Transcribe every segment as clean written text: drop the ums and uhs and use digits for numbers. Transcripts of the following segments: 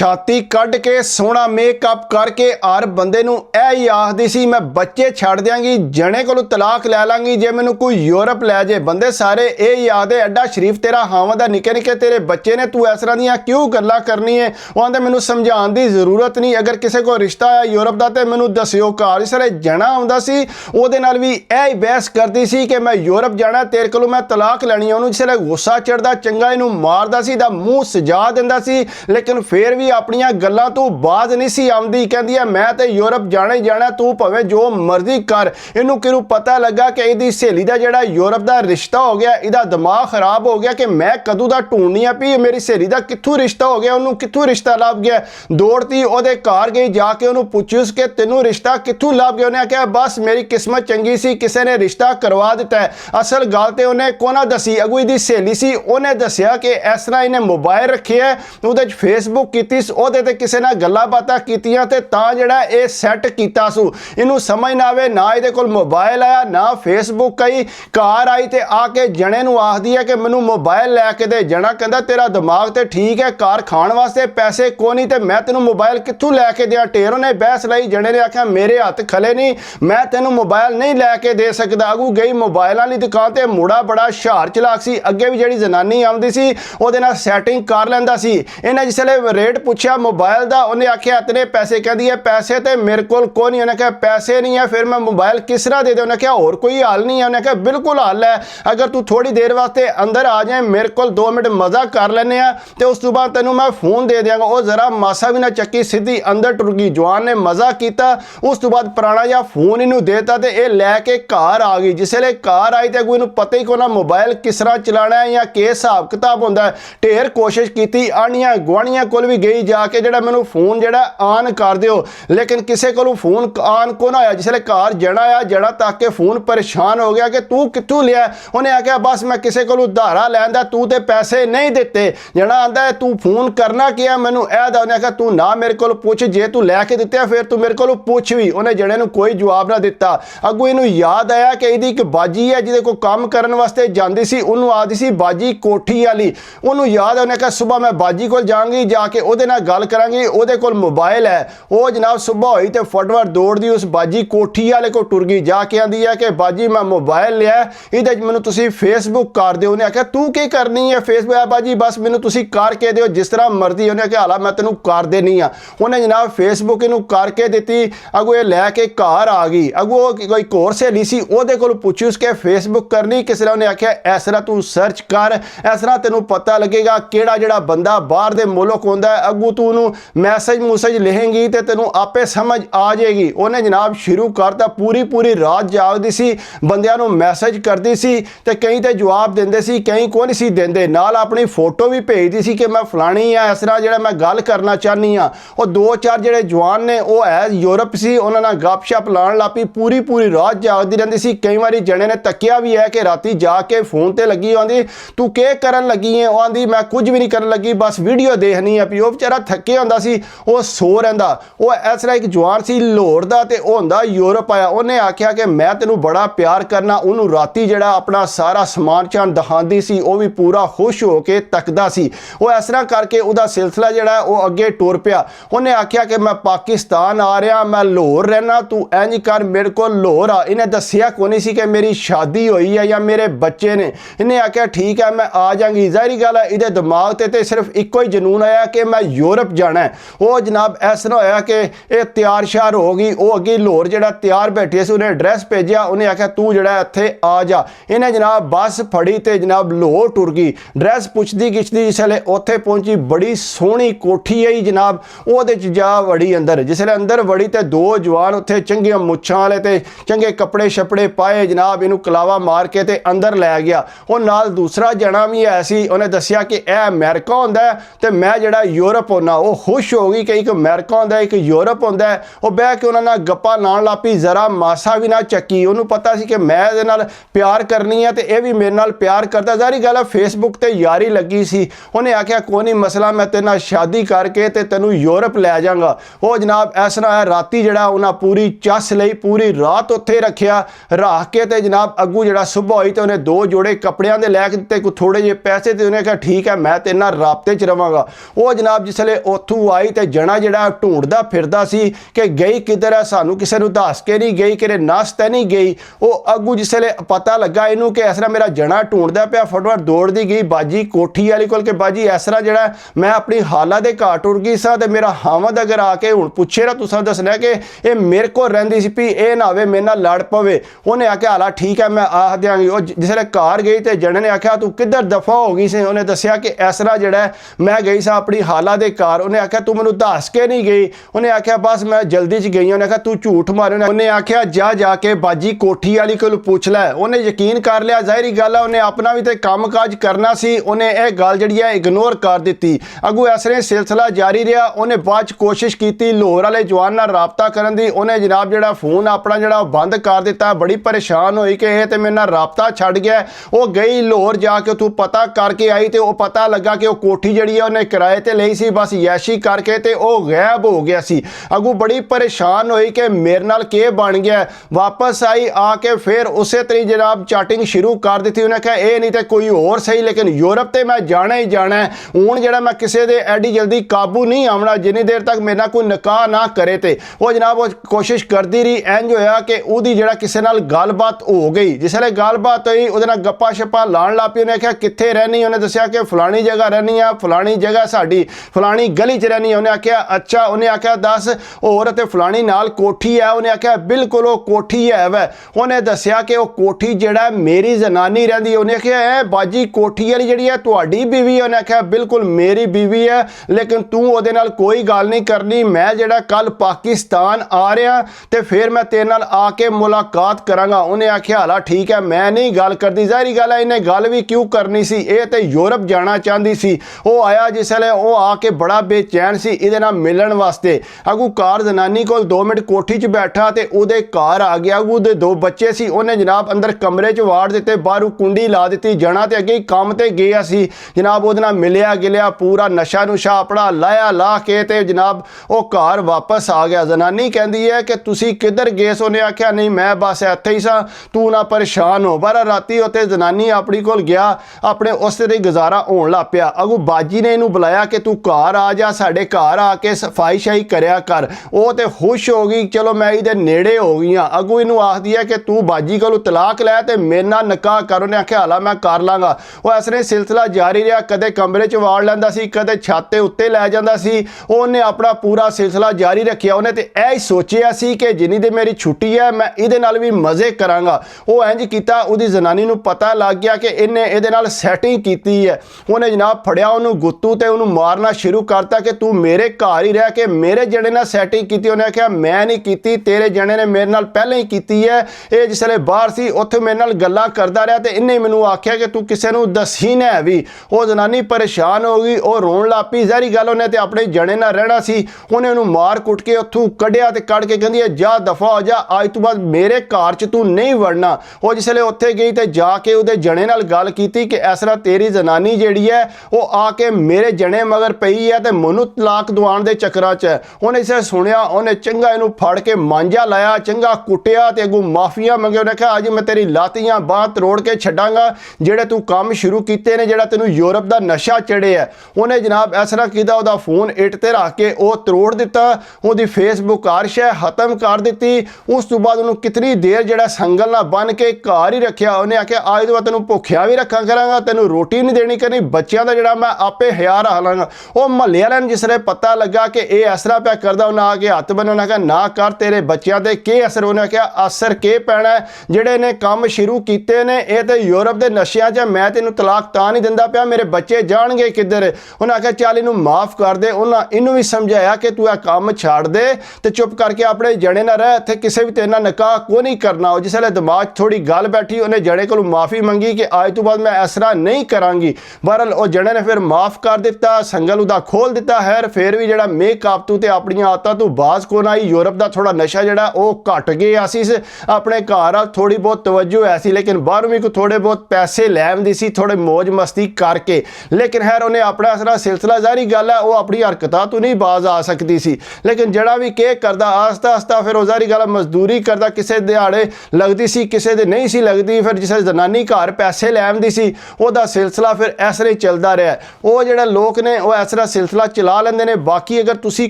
छाती कढ़ के सोहना मेकअप करके हर बंदे नूं यही आखदी सी मैं बच्चे छड़ दियांगी, जने कोलों तलाक लै लांगी जे मैनूं कोई यूरोप लै जे। बंदे सारे यही आखदे एडा शरीफ तेरा हावंद है, निक्के निक्के तेरे बच्चे ने, तू इस तरह दियां क्यों गल्लां करनी है। वो आंदे मैनूं समझाउण दी जरूरत नहीं, अगर किसी को रिश्ता आया यूरोप का तो मैनूं दस्सिओ। घर जिसले जना आउंदा सी उहदे नाल भी यही बहस करदी सी कि मैं यूरोप जाना, तेरे कोलों मैं तलाक लैनी है। उहनूं जिसले गुस्सा चढ़दा चंगा इहनूं मारदा सी, दा मूँह सजा दिंदा सी, लेकिन फिर भी अपनियां गल्लां तों बाज नहीं सी आउंदी। कहंदी है मैं तो यूरोप जाना ही जाना, तू भावें जो मर्जी कर। इहनूं किहनूं पता लगा कि इहदी सहेली दा जिहड़ा यूरोप दा रिश्ता हो गया, इहदा दिमाग खराब हो गया कि मैं कदों दा ढूंढनी आ भी मेरी सहेली दा कित्थों रिश्ता हो गया, उहनूं कित्थों रिश्ता लभ गया। दौड़ती उहदे घर गई, जाके उहनूं पुछिस कि तैनूं रिश्ता कित्थों लभ गया। उहने आख्या बस मेरी किस्मत चंगी सी, किसी ने रिश्ता करवा दिता है। असल गल ते उहने कोना दसी, अगू इहदी सहेली सी, उहने दस्सिया कि इस तरह इहने मोबाइल रखे है, उहदे फेसबुक कीती, उहदे ते किसी नाल गल्लां बातां कीतियां ते तां जिहड़ा इह सैट कीता सू। इहनूं समझ ना आवे, ना इहदे कोल मोबाइल आया ना फेसबुक आई। घर आई ते आके जणे नूं आखदी है कि मैनूं मोबाइल लैके दे। जना कहंदा तेरा दिमाग ते ठीक है, घर खाण वास्ते पैसे कोई नहीं ते मैं तैनूं मोबाइल कित्थों लैके दियां। ढेरों ने बहस लाई, जणे ने आख्या मेरे हत्थ खले नहीं, मैं तैनूं मोबाइल नहीं लैके दे सकदा। अगू गई मोबाइलों की दुकान ते मुड़ा बड़ा हुशार चलाक सी, अगे भी जिहड़ी जनानी आउंदी सी उहदे नाल सैटिंग कर लैंदा सी। इन्हें जिसले रेट पूछा मोबाइल का, उन्हें आख्या इतने पैसे। कहती है पैसे तो मेरे को कोई नहीं। उन्हें कहा पैसे नहीं है, फिर मैं मोबाइल किस तरह दे दे। उन्हें कहा होर कोई हल नहीं है। उन्हें कहा बिल्कुल हल है, अगर तू थोड़ी देर वास्ते अंदर आ जाए, मेरे को 2 मिनट मज़ा कर लेने तो उस तो बाद तेनों मैं फोन दे देंगा। वो जरा मासा भी ना चक्की, सीधी अंदर टुर गई। जवान ने मज़ा किया, उस तो बाद पुराना जिहा फोन इनू देता तो यह लैके घर आ गई। जिसले घर आई तो कोई पता ही को ना मोबाइल किस तरह चलाना है या कि हिसाब किताब होंदा है। ढेर कोशिश की, आनियां गुआढ़ियां कोल भी गई जाके जिहड़ा मैनूं फोन जिहड़ा ऑन कर दिओ, लेकिन किसी कोलों फोन ऑन को ना आया। जिसले घर जड़ा आया, जड़ा तक के फोन परेशान हो गया कि तू कित्थों लिया। उन्हें आख्या बस मैं किसी कोलों उधारा लैंदा, तू ते पैसे नहीं दिते। जड़ा आंदा है तू फोन करना क्या मैनूं ऐ दा। उन्हें आख्या तू ना मेरे कोल पुछ, जे तू लैके दित्ते फिर तू मेरे कोलों पुछ भी। उन्हें जड़े नूं कोई जवाब ना दिता। अगू इनू याद आया कि इहदी एक बाजी है जिहदे कोल काम करन वास्ते जांदी सी, उन्होंने आदी सी बाजी कोठी वाली। उन्होंने याद है, उन्हें कहा सुबह मैं बाजी को जाऊंगी, जाके उहदे नाल गल करांगी, उहदे कोल मोबाइल है। वो जनाब सुबह हुई तो फटफट दौड़दी उस बाजी कोठी वाले को टुर गई, जाके आंदी है कि बाजी मैं मोबाइल लिया, इहदे मैनूं तुसीं फेसबुक कर दिओ। उन्हें आख्या तू की करनी है फेसबुक? है बाजी बस मैनूं तुसीं करके दिओ जिस तरह मर्जी। उन्हें आख्या हाला मैं तैनूं कर देनी आ। उन्हें जनाब फेसबुक इनू करके दित्ती। अगू ये लैके घर आ गई। अगू कोई होर सहेली सी, उहदे कोल पुछी उसके फेसबुक करनी किस तरह। उन्हें आख्या इस तरह तू सर्च कर, इस तरह तेनों पता लगेगा किहड़ा जिहड़ा बंदा बाहर दे मुल्क होंदा है। अगू तू उहनूं मैसेज मूसेज लिखेंगी तो तेनों आपे समझ आ जाएगी। उन्हें जनाब शुरू करता, पूरी पूरी रात जागदी सी, बंदियां नूं मैसेज करदी सी ते कई ते जवाब दिंदे सी, कई को नहीं सी दिंदे। नाल अपनी फोटो भी भेजदी सी कि मैं फलानी आ, इस तरह जिहड़ा मैं गल करना चाहनी हाँ। और 2-4 जिहड़े जवान ने वो है यूरोप सी, उन्हां नाल गपशप लाण लग पई। पूरी पूरी रात जागदी रहिंदी सी। कई बारी जणे ने तकिया भी है कि राती जाके फोन ते लगी, आंदी तू के करन लगी है? आंदी मैं कुछ भी नहीं करन लगी, बस वीडियो देखनी है। वो बेचारा थके हुंदा सी, वो सो रहिंदा। वो इस तरह एक जवान सी लाहौर दा ते वो हुंदा यूरोप आया। उन्हें आख्या कि मैं तेनों बड़ा प्यार करना। उन्होंने राती जिहड़ा अपना सारा समान चान दिखांदी सी, वो भी पूरा खुश हो के तकदा सी। वो इस तरह करके उसदा सिलसिला जिहड़ा वो अगे टुर पिया। उन्हें आख्या कि मैं पाकिस्तान आ रहा, मैं लाहौर रहना, तू इंज कर मेरे को लाहौर आ। इन्हें दसिया को नहीं सी कि मेरी शादी हुई है या मेरे बच्चे ने। इन्हें आख्या ठीक है मैं आ जाऊंगी। ज़ाहिरी गल है इहदे दिमाग ते सिर्फ इको ही जनून आया कि मैं यूरोप जाना है। वो जनाब इस तरह होया कि ये तैयार श्यार हो गई। वो अगे लाहौर जिहड़ा तैयार बैठी सी, उन्हें एड्रैस भेजा। उन्हें आख्या तू जिहड़ा इत्थे आ जा। इन्हें जनाब बस फड़ी ते जनाब लाहौर टुर गई। ड्रैस पुछदी गिछदी जिसले उत्थे पहुंची, बड़ी सोहनी कोठी आई जनाब। उहदे च जा वड़ी अंदर। जिसले अंदर वड़ी ते 2 जवान उत्थे चंगियां मुच्छां वाले ते चंगे कपड़े शपड़े पाए जनाब, इनू कलावा मार के ते अंदर लै गया। वो नाल दूसरा जना भी है सी। उन्हें दसिया कि यह अमेरिका होंदा है ते मैं जिहड़ा यूरोप होना। वो खुश हो गई कि एक अमेरिका होंदा है, एक यूरोप होंदा है। वो बह के उन्हां नाल गप्पां लाण लग पई, जरा मासा भी ना चक्की। उन्होंने पता सी कि मैं इहदे नाल प्यार करनी है ते यह भी मेरे नाल प्यार करदा। ज़ाहिरी गल है फेसबुक ते यारी लगी सी। उन्हें आख्या कोई नहीं मसला, मैं तेरे नाल शादी करके ते तैनूं यूरोप लै जांगा। वो जनाब इस तरह है, राती जिहड़ा उन्हां पूरी चस लई, पूरी रात उत्थे रखिया। रख के ते जनाब अगू जिहड़ा सुबह होई तो उन्हें 2 जोड़े कपड़ियां दे लैके दित्ते, कोई थोड़े जे पैसे ते उन्हें कहा ठीक है मैं तेरे नाल राबते च रवांगा। वो जनाब जनाब जिसले उत्थों आई तो जना जड़ा ढूंढदा फिरदा सी कि गई किधर है, सानू किसी नूं दस के नहीं गई, कि नस तो नहीं गई। वो अगू जिसले पता लगा इनू कि इस तरह मेरा जना ढूंढदा पिया, फटाफट दौड़दी गई बाजी कोठी वाली कोल कि बाजी इस तरह जड़ा मैं अपनी हाला दे घाट टुर गई सा ते मेरा हामद अगर आके हुण पुछे ना तुसां दसना कि ये मेरे को रहिंदी सी भी ये ना होवे मेरे नाल लड़ पवे। उन्हें आख्या हाला ठीक है मैं आख देंगी। वो जिसले घर गई तो जने ने आख्या तू किधर दफा हो गई से, उन्हें दसिया कि इस तरह जड़ा मैं गई सा अपनी हाला दे घर। उन्हें आख्या तू मैनू दस के नहीं गई, उन्हें आख्या बस मैं जल्दी च गई। उन्हें आख्या तू झूठ मारे, उन्हें आख्या जा जाके बाजी कोठी वाली को पूछ लै। उन्हें यकीन कर लिया, जाहिर गल है उन्हें अपना भी तो काम काज करना सी, उन्हें यह गल जी इग्नोर कर दी। अगू इस तरह सिलसिला जारी रहा। उन्हें बाद कोशिश की लाहौर वाले जवान नाल राबता करन दी, उन्हें जनाब जड़ा फोन अपना जड़ा बंद कर दिता। बड़ी परेशान हुई कि यह तो मेरे नाल राबता छड़ गया। वो गई लाहौर जाके उतों पता करके आई तो वह पता लगा कि वह कोठी जी उन्हें किराए ते ली सी, बस यैशी करके ते वह गायब हो गया सी। अगू बड़ी परेशान हुई कि मेरे नाल के बन गया। वापस आई आके फिर उस तरी जनाब चैटिंग शुरू कर दी। उन्हें कहा यह नहीं तो कोई होर सही, लेकिन यूरोप तो मैं जाना ही जाना है। हूँ जरा मैं किसी दे एडी जल्दी काबू नहीं आवना जिन्नी देर तक मेरे कोई निकाह ना करे। तो वो जनाब वो कोशिश करती रही। इंज होया कि उहदी जड़ा किसी नाल गलबात हो गई। जिसले गलबात हुई उहदे नाल गप्पा शप्पा लाण लग पई। उन्हें आख्या कित्थे रहनी, उन्हें दस्सिया कि फलानी जगह रहनी है, फलानी जगह साडी फलानी गली च रहनी है। उन्हें आख्या अच्छा, उन्हें आख्या दस होर ते फलानी नाल कोठी है। उन्हें आख्या बिल्कुल वो कोठी है वै। उन्हें दस्सिया कि वो कोठी जड़ा मेरी जनानी रहिंदी है। उन्हें आख्या है बाजी कोठी वाली जिहड़ी है तुहाडी बीवी है। उन्हें आख्या बिल्कुल मेरी बीवी है, लेकिन तू उहदे नाल कोई गल नहीं करनी। मैं जड़ा कल पाकिस्तान आ रहा तो फिर मैं तेरे नाल आके मुलाकात करांगा। उन्हें आख्या हाला ठीक है मैं नहीं गल करती। जाहिर गल है इन्हें गल भी क्यों करनी सी, ये तो यूरोप जाना चाहती सी। वो आया जिसले वो आके बड़ा बेचैन सी इहदे नाल मिलन वास्ते। अगू कार जनानी को 2 मिनट कोठी च बैठा तो उहदे घर आ गया। अगू दे 2 बच्चे सी, उन्हें जनाब अंदर कमरे च वाड़ दिते, बाहरों कुंडी ला दी। जना तो अगे काम ते गया सी जनाब, उहदे नाल मिलिया गिलिया, पूरा नशा नुशा अपना लाया ला के ते जनाब वो घर वापस आ गया। जनानी कहती है कि तुसी किधर गए सो? उन्हें आख्या नहीं मैं बस इत्थे ही सा, तू ना परेशान हो। बारह राती उत्ते जनानी अपनी कोल गया, अपने उस तरह गुजारा होने लग पिया। अगू बाजी ने इनू बुलाया कि तू घर आ जा, साडे घर आके सफाई शाई करया कर। वो तो खुश हो गई, चलो मैं इहदे नेड़े हो गई हाँ। अगू इनू आखदी है कि तू बाजी कोलों तलाक लै ते मेरे नाल निकाह कर। उन्हें आख्या हाला मैं कर लांगा। वो इस तरह सिलसिला जारी रहा, कदे कमरे च वाड़ लैंदा सी, कदे छत ते उत्ते लै जांदा सी। उन्हें अपना पूरा सिलसिला जारी रखिया। उन्हें तो यह सोचिया सी कि जिन्नी दे मेरी छुट्टी है मैं इहदे नाल भी मज़े करांगा। वो इंज कीता, उहदी जनानी नूं पता लग गया कि इन्हें इहदे नाल सैटिंग कीती है। उन्हें जनाब फड़िया उन्होंने गुत्तू ते उन्होंने मारना शुरू करता कि तू मेरे घर ही रह के मेरे जने नाल सैटिंग की। उन्हें आख्या मैं नहीं की, तेरे जने ने मेरे नाल पहले ही की है। ये जिसले बाहर सी उत्थे मेरे नाल गल्लां करदा रहा तो इन्हें मैनू आख्या कि तू किसी नूं दसी ना भी। वो जनानी परेशान हो गई, वो रोन लग पई। ज़ाहिर गल उन्हें तो अपने जने नाल रहना सी। उन्हें उन्होंने मार कुट के उत्थों कढ़िया ते कढ़ के कहंदी है जा दफा हो जा, अज तो बाद मेरे घर च तू नहीं वड़ना। वो जिसले उत्थे गई तो जाके उहदे जने नाल गल कीती कि इस तरह तेरी जनानी जिहड़ी है वो आके मेरे जने मगर पई है तो मैनू तलाक दवाण दे चक्करां च है। उन्हें इसे सुनिया, उन्हें चंगा इनू फड़ के मांझा लाया, चंगा कुटिया ते अगू माफिया मंगे। उन्हें कहा अज मैं तेरी लातियां बांह तरोड़ के छड्डांगा जेड़े तू काम शुरू कीते ने, जेड़ा तेनू यूरोप दा नशा चढ़े है। उन्हें जनाब इस तरह कीता, उहदा फोन इट ते रख के वो तरोड़ दिता, उहदी फेसबुक हर शै खत्म कर दी। उस तो बाद उन्होंने कितनी देर जड़ा संगल ना बन के घर ही रखिया। उन्हें आख्या अज तो बाद तेनू भुखिया भी रखा करांगा, तेनू रोटी नहीं देनी करनी, बच्चों का जड़ा मैं आपे हया रख लांगा। वो महल्ले वाले जिसले पता लगा कि यह इस तरह प्या करदा, उन्हें आके हत्थ बने। उन्हें कहा ना कर, तेरे बच्चों के के असर? उन्हें आख्या असर के पैना है, जेड़े ने काम शुरू किए ने ये तो यूरोप के नशिया च। मैं तेनू तलाक तां नहीं दिंदा पिया, मेरे बच्चे जाणगे किधर। उन्हें आख्या चल इनू माफ़ कर दे। उन्हें इनू भी समझाया कि तू यह काम छाड़ दे तो चुप करके अपने जने ना रह, इत्थे किसी भी तेरे नाल निकाह को नहीं करना। जिसले दिमाग थोड़ी गल बैठी, उन्हें जने को माफ़ी मंगी कि आज तो बाद मैं इस तरह नहीं करांगी। बहरहाल वो जने ने फिर माफ़ कर दिता, संगल उदा खोल दिता है। फिर भी जड़ा मेकअप तू ते अपनी आदतां तू बाज को आई। यूरोप का थोड़ा नशा जड़ा वो घट गया सी। अपने घर थोड़ी बहुत तवज्जो है सी, लेकिन बाहरों भी थोड़े बहुत पैसे लैंदी सी, थोड़े मौज मस्ती करके। लेकिन खैर उन्हें अपना असरा सिलसिला, जारी गल है वो अपनी हरकतां तो नहीं बाज आ सकती सी। लेकिन जड़ा भी के करदा आस्ता आस्ता फिर वो जारी गल मजदूरी करदा, किसी दिहाड़े लगती सी, किसी दे नहीं सी लगती। फिर जिस जनानी घर पैसे लैंदी सी, ओहदा सिलसिला फिर इस तरह चलता रहा। वो जिहड़े लोग ने वो इस ਸਾਰਾ ਸਿਲਸਿਲਾ ਚਲਾ ਲੈਂਦੇ ਨੇ। ਬਾਕੀ ਅਗਰ ਤੁਸੀਂ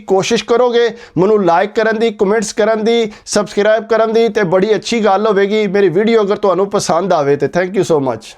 ਕੋਸ਼ਿਸ਼ ਕਰੋਗੇ ਮੈਨੂੰ ਲਾਈਕ ਕਰਨ ਦੀ, ਕਮੈਂਟਸ ਕਰਨ ਦੀ, ਸਬਸਕ੍ਰਾਈਬ ਕਰਨ ਦੀ ਤੇ ਬੜੀ ਅੱਛੀ ਗੱਲ ਹੋਵੇਗੀ। ਮੇਰੀ ਵੀਡੀਓ ਅਗਰ ਤੁਹਾਨੂੰ ਪਸੰਦ ਆਵੇ ਤੇ ਥੈਂਕ ਯੂ ਸੋ ਮਚ।